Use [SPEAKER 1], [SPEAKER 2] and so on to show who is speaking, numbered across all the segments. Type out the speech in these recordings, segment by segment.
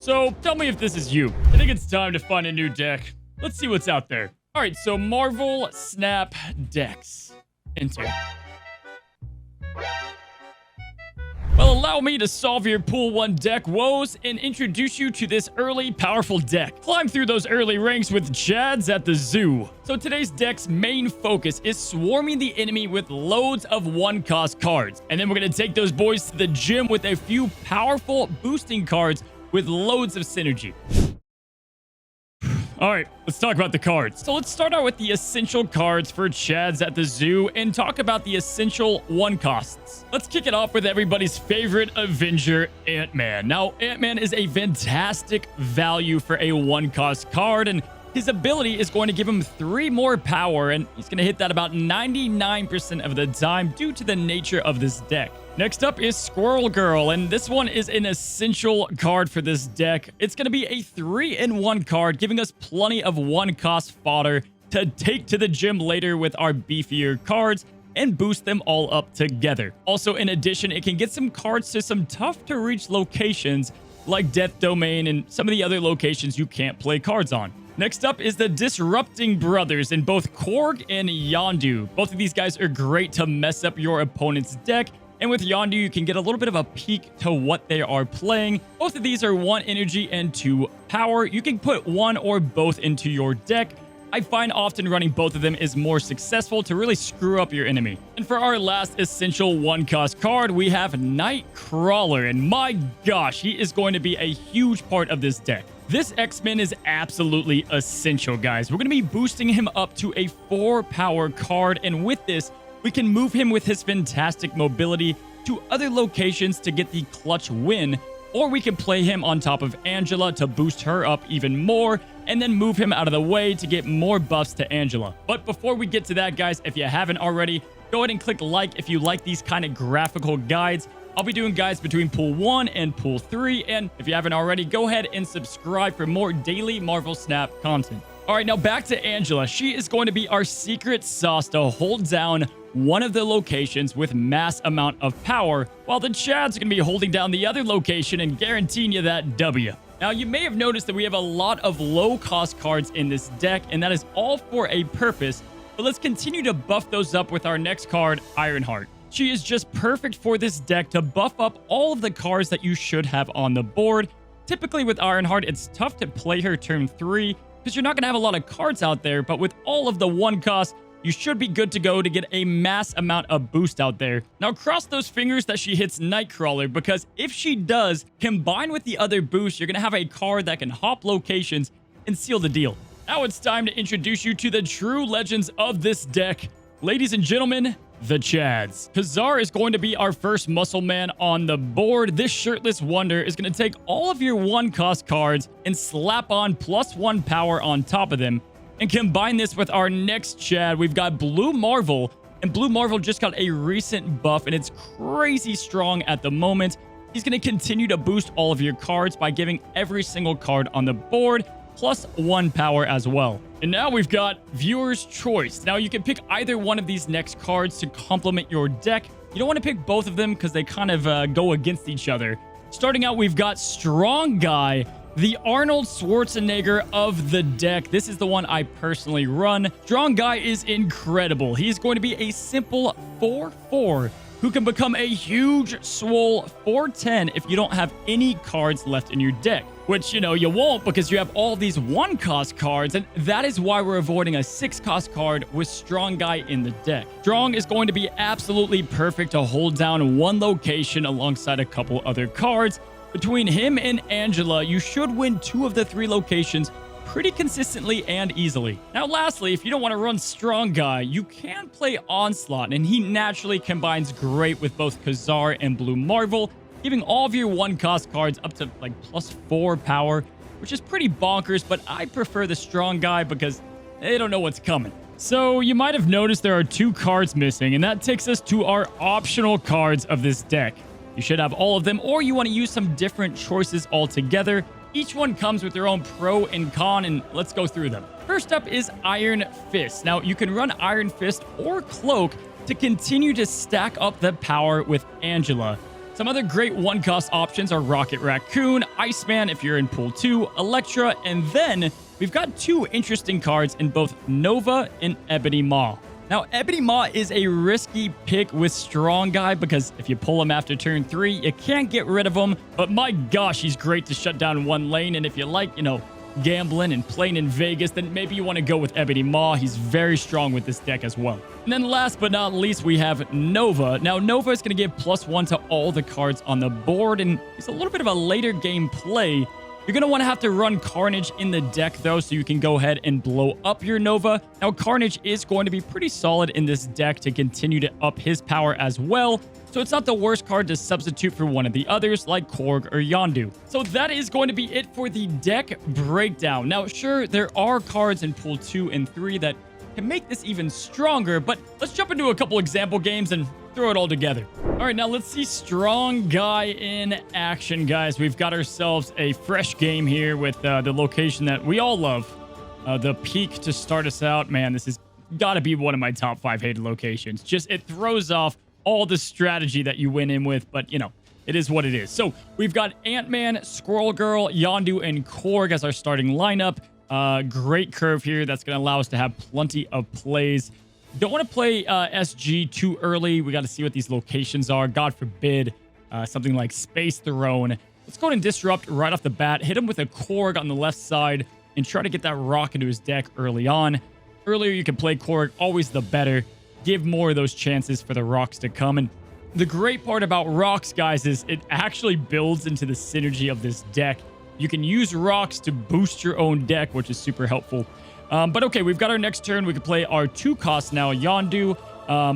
[SPEAKER 1] So tell me if this is you. I think it's time to find a new deck. Let's see what's out there. All right, so Marvel Snap Decks. Enter. Well, allow me to solve your Pool 1 deck woes and introduce you to this early, powerful deck. Climb through those early ranks with Chads at the zoo. So today's deck's main focus is swarming the enemy with loads of one-cost cards. And then we're going to take those boys to the gym with a few powerful boosting cards with loads of synergy. All right, let's talk about the cards. So let's start out with the essential cards for Chads at the zoo and talk about the essential one costs. Let's kick it off with everybody's favorite Avenger, Ant-Man. Now, Ant-Man is a fantastic value for a one cost card, and his ability is going to give him 3 more power, and he's going to hit that about 99% of the time due to the nature of this deck. Next up is Squirrel Girl, and this one is an essential card for this deck. It's going to be a 3-in-1 card, giving us plenty of one-cost fodder to take to the gym later with our beefier cards and boost them all up together. Also, in addition, it can get some cards to some tough-to-reach locations like Death Domain and some of the other locations you can't play cards on. Next up is the Disrupting Brothers in both Korg and Yondu. Both of these guys are great to mess up your opponent's deck, and with Yondu, you can get a little bit of a peek to what they are playing. Both of these are 1 energy and 2 power. You can put one or both into your deck. I find often running both of them is more successful to really screw up your enemy. And for our last essential one-cost card, we have Nightcrawler. And my gosh, he is going to be a huge part of this deck. This X-Men is absolutely essential, guys. We're going to be boosting him up to a 4-power card, and with this, we can move him with his fantastic mobility to other locations to get the clutch win, or we can play him on top of Angela to boost her up even more, and then move him out of the way to get more buffs to Angela. But before we get to that, guys, if you haven't already, go ahead and click like if you like these kind of graphical guides. I'll be doing guides between Pool 1 and Pool 3, and if you haven't already, go ahead and subscribe for more daily Marvel Snap content. All right, now back to Angela. She is going to be our secret sauce to hold down one of the locations with mass amount of power, while the Chads are going to be holding down the other location and guaranteeing you that W. Now, you may have noticed that we have a lot of low-cost cards in this deck, and that is all for a purpose, but let's continue to buff those up with our next card, Ironheart. She is just perfect for this deck to buff up all of the cards that you should have on the board. Typically with Ironheart, it's tough to play her turn 3 because you're not going to have a lot of cards out there, but with all of the one cost, you should be good to go to get a mass amount of boost out there. Now, cross those fingers that she hits Nightcrawler, because if she does, combined with the other boosts, you're going to have a card that can hop locations and seal the deal. Now it's time to introduce you to the true legends of this deck. Ladies and gentlemen, the Chads. Kazar is going to be our first muscle man on the board. This shirtless wonder is going to take all of your one-cost cards and slap on +1 power on top of them. And combine this with our next Chad, we've got Blue Marvel. And Blue Marvel just got a recent buff, and it's crazy strong at the moment. He's going to continue to boost all of your cards by giving every single card on the board +1 power as well. And now we've got Viewer's Choice. Now you can pick either one of these next cards to complement your deck. You don't want to pick both of them because they kind of go against each other. Starting out, we've got Strong Guy, the Arnold Schwarzenegger of the deck. This is the one I personally run. Strong Guy is incredible. He's going to be a simple 4/4 who can become a huge swole 4/10 if you don't have any cards left in your deck. Which, you know, you won't because you have all these one-cost cards, and that is why we're avoiding a 6-cost card with Strong Guy in the deck. Strong is going to be absolutely perfect to hold down one location alongside a couple other cards. Between him and Angela, you should win 2 of the 3 locations pretty consistently and easily. Now, lastly, if you don't want to run Strong Guy, you can play Onslaught, and he naturally combines great with both Kazar and Blue Marvel, giving all of your one-cost cards up to like +4 power, which is pretty bonkers, but I prefer the Strong Guy because they don't know what's coming. So you might have noticed there are 2 cards missing, and that takes us to our optional cards of this deck. You should have all of them, or you want to use some different choices altogether. Each one comes with their own pro and con, and let's go through them. First up is Iron Fist. Now, you can run Iron Fist or Cloak to continue to stack up the power with Angela. Some other great one-cost options are Rocket Raccoon, Iceman if you're in Pool 2, Electra, and then we've got two interesting cards in both Nova and Ebony Maw. Now, Ebony Maw is a risky pick with Strong Guy because if you pull him after turn 3, you can't get rid of him. But my gosh, he's great to shut down one lane. And if you like, gambling and playing in Vegas, then maybe you want to go with Ebony Maw. He's very strong with this deck as well. And then last but not least, we have Nova. Now, Nova is going to give +1 to all the cards on the board, and it's a little bit of a later game play. You're going to want to have to run Carnage in the deck, though, so you can go ahead and blow up your Nova. Now, Carnage is going to be pretty solid in this deck to continue to up his power as well. So it's not the worst card to substitute for one of the others like Korg or Yondu. So that is going to be it for the deck breakdown. Now, sure, there are cards in Pool 2 and 3 that can make this even stronger, but let's jump into a couple example games and throw it all together. All right, now let's see Strong Guy in action, guys. We've got ourselves a fresh game here with the location that we all love, the Peak to start us out. Man, this has got to be one of my top 5 hated locations. Just it throws off all the strategy that you went in with, but it is what it is. So we've got Ant-Man, Squirrel Girl, Yondu, and Korg as our starting lineup. Great curve here. That's going to allow us to have plenty of plays. Don't want to play SG too early. We got to see what these locations are. God forbid something like Space Throne. Let's go ahead and disrupt right off the bat. Hit him with a Korg on the left side and try to get that rock into his deck early on. Earlier you can play Korg, always the better. Give more of those chances for the rocks to come. And the great part about rocks, guys, is it actually builds into the synergy of this deck. You can use rocks to boost your own deck, which is super helpful. But okay, we've got our next turn. We can play our 2 costs now, Yondu,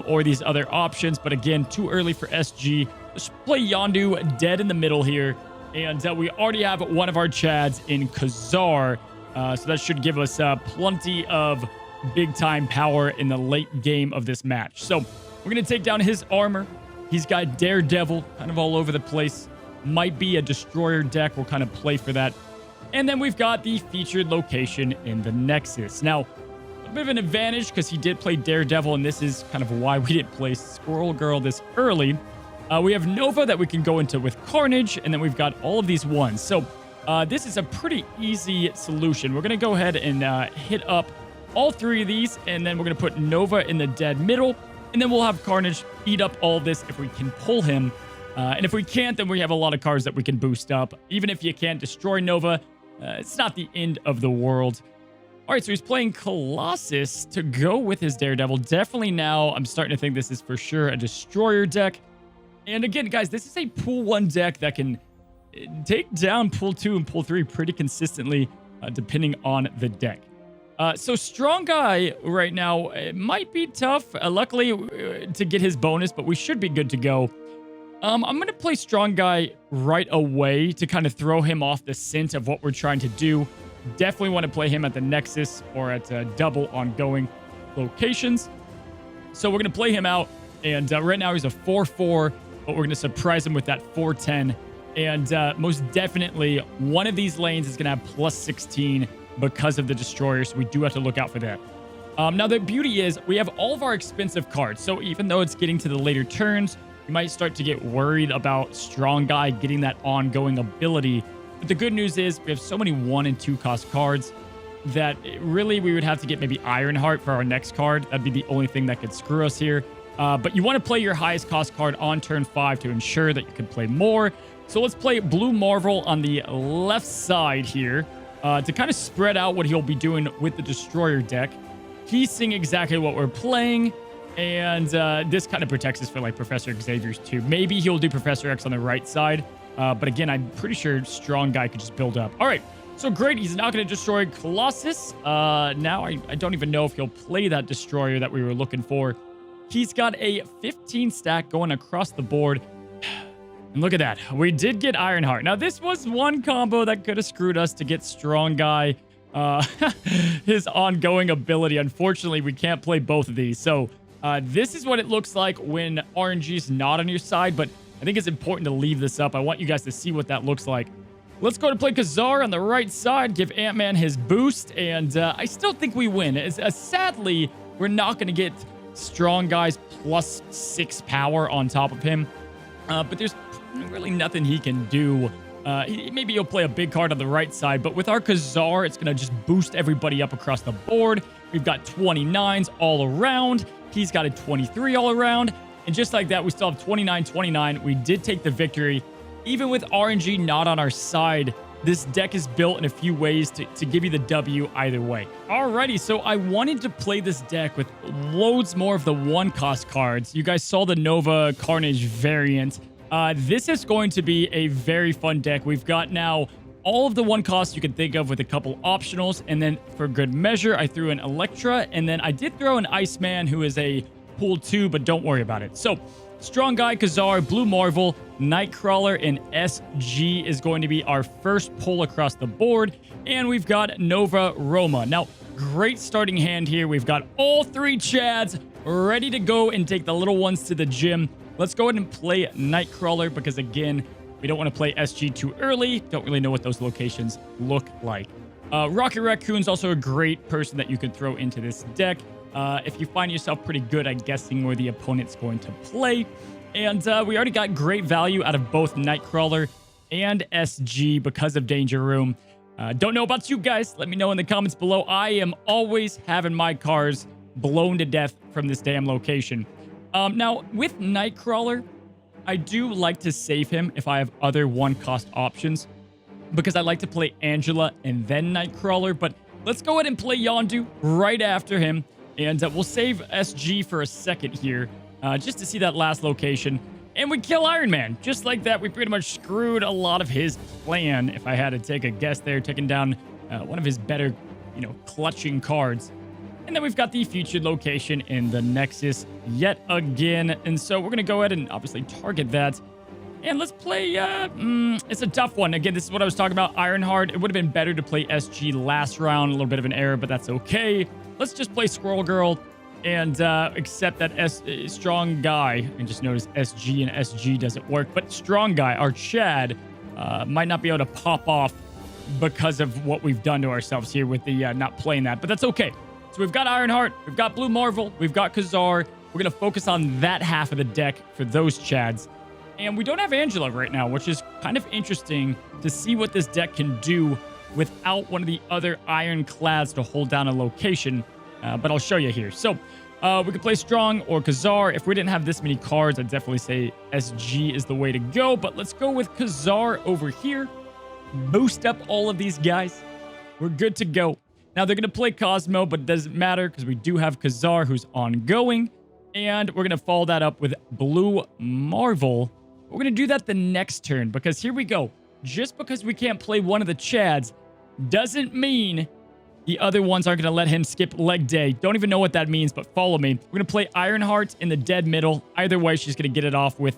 [SPEAKER 1] or these other options. But again, too early for SG. Let's play Yondu dead in the middle here. And we already have one of our Chads in Khazar. So that should give us plenty of big-time power in the late game of this match. So we're going to take down his armor. He's got Daredevil kind of all over the place. Might be a Destroyer deck. We'll kind of play for that. And then we've got the featured location in the Nexus. Now, a bit of an advantage because he did play Daredevil, and this is kind of why we didn't play Squirrel Girl this early. We have Nova that we can go into with Carnage, and then we've got all of these ones. So this is a pretty easy solution. We're going to go ahead and hit up all 3 of these, and then we're going to put Nova in the dead middle, and then we'll have Carnage eat up all this if we can pull him. And if we can't, then we have a lot of cards that we can boost up. Even if you can't destroy Nova, it's not the end of the world. All right, so he's playing Colossus to go with his Daredevil. Definitely now, I'm starting to think this is for sure a Destroyer deck. And again, guys, this is a Pool 1 deck that can take down Pool 2 and Pool 3 pretty consistently, depending on the deck. So Strong Guy right now, it might be tough, luckily, to get his bonus, but we should be good to go. I'm going to play Strong Guy right away to kind of throw him off the scent of what we're trying to do. Definitely want to play him at the Nexus or at double ongoing locations. So we're going to play him out. And right now he's a 4-4, but we're going to surprise him with that 4-10. And most definitely one of these lanes is going to have +16 because of the Destroyer. So we do have to look out for that. Now, the beauty is we have all of our expensive cards. So even though it's getting to the later turns, you might start to get worried about Strong Guy getting that ongoing ability. But the good news is we have so many 1 and 2 cost cards that really we would have to get maybe Ironheart for our next card. That'd be the only thing that could screw us here. But you want to play your highest cost card on turn 5 to ensure that you can play more. So let's play Blue Marvel on the left side here to kind of spread out what he'll be doing with the Destroyer deck. He's seeing exactly what we're playing. And this kind of protects us for like Professor Xavier's too. Maybe he'll do Professor X on the right side. But again, I'm pretty sure Strong Guy could just build up. All right. So great. He's not going to destroy Colossus. Now I don't even know if he'll play that Destroyer that we were looking for. He's got a 15 stack going across the board. And look at that. We did get Ironheart. Now, this was one combo that could have screwed us to get Strong Guy. His ongoing ability. Unfortunately, we can't play both of these. So this is what it looks like when RNG is not on your side, but I think it's important to leave this up. I want you guys to see what that looks like. Let's go to play Khazar on the right side, give Ant-Man his boost, and I still think we win. Sadly, we're not going to get Strong Guy's +6 power on top of him, but there's really nothing he can do. Maybe he'll play a big card on the right side, but with our Khazar, it's going to just boost everybody up across the board. We've got 29s all around. He's got a 23 all around. And just like that, we still have 29-29. We did take the victory. Even with RNG not on our side, this deck is built in a few ways to give you the W either way. Alrighty, so I wanted to play this deck with loads more of the one-cost cards. You guys saw the Nova Carnage variant. This is going to be a very fun deck. We've got now all of the one costs you can think of with a couple optionals. And then for good measure, I threw an Electra. And then I did throw an Iceman, who is a pool 2, but don't worry about it. So Strong Guy, Khazar, Blue Marvel, Nightcrawler, and SG is going to be our first pull across the board. And we've got Nova Roma. Now, great starting hand here. We've got all 3 Chads ready to go and take the little ones to the gym. Let's go ahead and play Nightcrawler because, again, we don't want to play SG too early. Don't really know what those locations look like. Rocket Raccoon's also a great person that you could throw into this deck. If you find yourself pretty good at guessing where the opponent's going to play. And we already got great value out of both Nightcrawler and SG because of Danger Room. Don't know about you guys. Let me know in the comments below. I am always having my cars blown to death from this damn location. Now, with Nightcrawler, I do like to save him if I have other one-cost options, because I like to play Angela and then Nightcrawler. But let's go ahead and play Yondu right after him, and we'll save SG for a second here, just to see that last location. And we kill Iron Man. Just like that, we pretty much screwed a lot of his plan, if I had to take a guess there, taking down one of his better, clutching cards. And then we've got the featured location in the Nexus yet again. And so we're going to go ahead and obviously target that. And let's play, it's a tough one. Again, this is what I was talking about, Ironheart. It would have been better to play SG last round. A little bit of an error, but that's okay. Let's just play Squirrel Girl and accept that Strong Guy. And just notice SG and SG doesn't work. But Strong Guy, our Chad, might not be able to pop off because of what we've done to ourselves here with the not playing that. But that's okay. So we've got Ironheart, we've got Blue Marvel, we've got Khazar. We're going to focus on that half of the deck for those Chads. And we don't have Angela right now, which is kind of interesting to see what this deck can do without one of the other Ironclads to hold down a location. But I'll show you here. So we could play Strong or Khazar. If we didn't have this many cards, I'd definitely say SG is the way to go. But let's go with Khazar over here. Boost up all of these guys. We're good to go. Now, they're going to play Cosmo, but it doesn't matter because we do have Khazar, who's ongoing. And we're going to follow that up with Blue Marvel. We're going to do that the next turn because here we go. Just because we can't play one of the Chads doesn't mean the other ones aren't going to let him skip leg day. Don't even know what that means, but follow me. We're going to play Ironheart in the dead middle. Either way, she's going to get it off with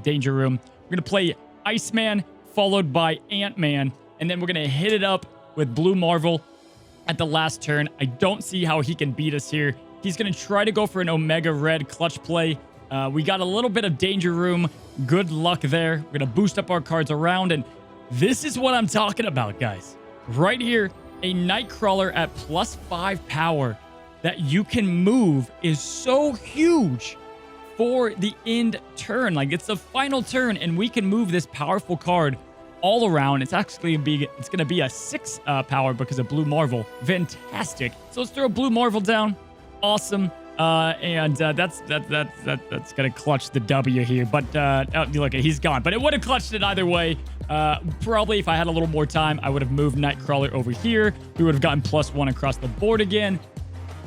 [SPEAKER 1] Danger Room. We're going to play Iceman followed by Ant-Man. And then we're going to hit it up with Blue Marvel at the last turn. I don't see how he can beat us here. He's going to try to go for an Omega Red clutch play. We got a little bit of Danger Room. Good luck there. We're going to boost up our cards around. And this is what I'm talking about, guys. Right here, a Nightcrawler at +5 power that you can move is so huge for the end turn. Like, it's the final turn, and we can move this powerful card all around. It's actually going to be a 6 power because of Blue Marvel. Fantastic. So let's throw Blue Marvel down. Awesome. And that's going to clutch the W here. But look, he's gone. But it would have clutched it either way. Probably if I had a little more time, I would have moved Nightcrawler over here. We would have gotten +1 across the board again.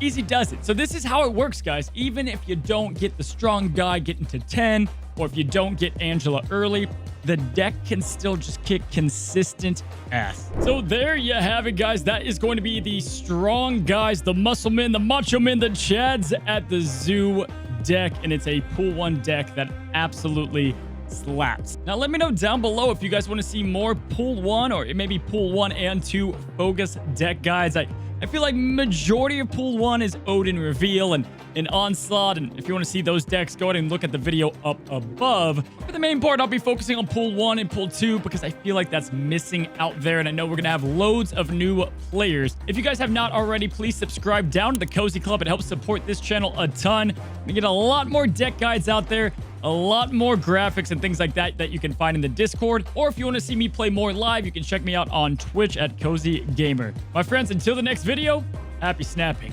[SPEAKER 1] Easy does it. So this is how it works, guys. Even if you don't get the Strong Guy getting to 10, or if you don't get Angela early, the deck can still just kick consistent ass. So there you have it, guys. That is going to be the Strong Guys, the Muscle Men, the Macho Men, the Chads at the Zoo deck. And it's a pool 1 deck that absolutely slaps. Now, let me know down below if you guys want to see more pool 1 or maybe pool 1 and 2 focus deck guides. I feel like majority of pool 1 is Odin Reveal and Onslaught. And if you want to see those decks, go ahead and look at the video up above. For the main part, I'll be focusing on pool 1 and pool 2 because I feel like that's missing out there. And I know we're going to have loads of new players. If you guys have not already, please subscribe down to the Cozy Club. It helps support this channel a ton. We get a lot more deck guides out there. a lot more graphics and things like that that you can find in the Discord. Or if you want to see me play more live, you can check me out on Twitch at Cozy Gamer. My friends, until the next video, happy snapping.